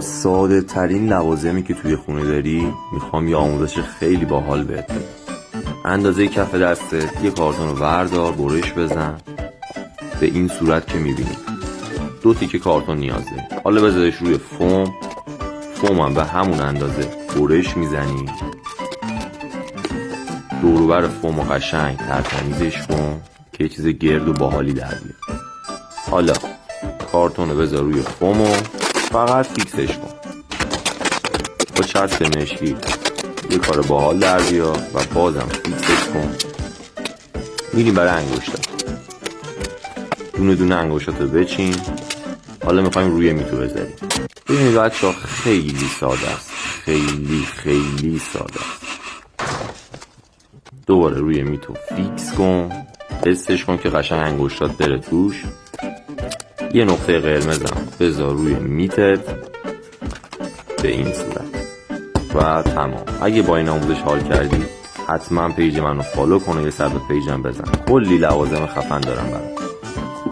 با ساده ترین لوازمی که توی خونه داری میخوام یه آموزش خیلی باحال بهت بدم. اندازه کف دستت یه کارتون رو بردار، برش بزن به این صورت که میبینی. 2 تیکه کارتون نیاز داری. حالا بذارش روی فوم هم به همون اندازه برش میزنی. دوروبر فوم رو قشنگ ترتمیزش کن که یه چیز گرد و باحالی در بیاد. حالا کارتون رو بذار روی فوم و فقط فیکسش کن. با چسب مشکی یه کار باحال در بیار و بازم فیکسش کن. میریم برای انگشتات. دونه دونه انگشتات رو بچین. حالا میخوایم روی میتو بذاریم. ببینید بچه‌ها خیلی ساده است. خیلی ساده است. دوباره روی میتو فیکس کن. حسش کن که قشنگ انگشتات بره توش. یه نقطه قرمزم بذار روی میتت به این صورت و تمام. اگه با این آموزش حال کردی حتما پیج منو فالو کن و یه سر به پیجم بزن. کلی لوازم خفن دارم برات.